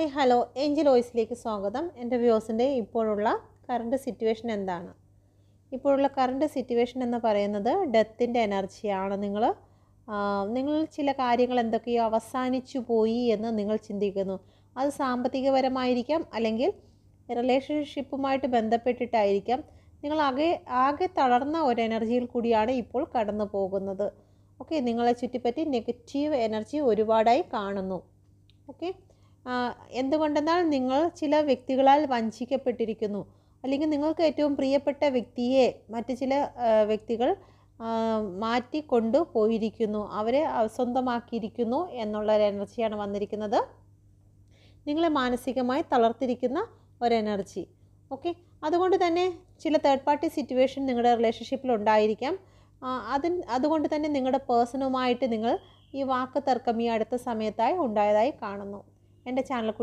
Hi hello Angel വോയിസിലേക്ക് സ്വാഗതം. എൻ്റെ വ്യൂസിൻ്റെ ഇപ്പോഴുള്ള കറണ്ട് സിറ്റുവേഷൻ എന്താണ്? ഇപ്പോഴുള്ള കറണ്ട് സിറ്റുവേഷൻ എന്ന് പറയുന്നത് ഡെത്തിൻ്റെ എനർജിയാണ്. നിങ്ങൾ ചില കാര്യങ്ങൾ എന്തൊക്കെയോ അവസാനിച്ചു പോയി എന്ന് നിങ്ങൾ ചിന്തിക്കുന്നു. അത് സാമ്പത്തികപരമായിരിക്കാം, അല്ലെങ്കിൽ റിലേഷൻഷിപ്പുമായിട്ട് ബന്ധപ്പെട്ടിട്ടായിരിക്കാം. നിങ്ങൾ ആകെ തളർന്ന ഒരു എനർജിയിൽ കൂടിയാണ് ഇപ്പോൾ കടന്നു പോകുന്നത്. ഓക്കെ, നിങ്ങളെ ചുറ്റിപ്പറ്റി നെഗറ്റീവ് എനർജി ഒരുപാടായി കാണുന്നു. ഓക്കെ, എന്തുകൊണ്ടെന്നാൽ നിങ്ങൾ ചില വ്യക്തികളാൽ വഞ്ചിക്കപ്പെട്ടിരിക്കുന്നു, അല്ലെങ്കിൽ നിങ്ങൾക്ക് ഏറ്റവും പ്രിയപ്പെട്ട വ്യക്തിയെ മറ്റ് ചില വ്യക്തികൾ മാറ്റിക്കൊണ്ടു പോയിരിക്കുന്നു, അവരെ സ്വന്തമാക്കിയിരിക്കുന്നു എന്നുള്ള ഒരു എനർജിയാണ് വന്നിരിക്കുന്നത്. നിങ്ങളെ മാനസികമായി തളർത്തിരിക്കുന്ന ഒരു എനർജി. ഓക്കെ, അതുകൊണ്ട് തന്നെ ചില തേർഡ് പാർട്ടി സിറ്റുവേഷൻ നിങ്ങളുടെ റിലേഷൻഷിപ്പിൽ ഉണ്ടായിരിക്കാം. അതുകൊണ്ട് തന്നെ നിങ്ങളുടെ പേഴ്സണുമായിട്ട് നിങ്ങൾ ഈ വാക്ക് തർക്കം ഈ അടുത്ത സമയത്തായി ഉണ്ടായതായി കാണുന്നു. എൻ്റെ ചാനൽ കൂടി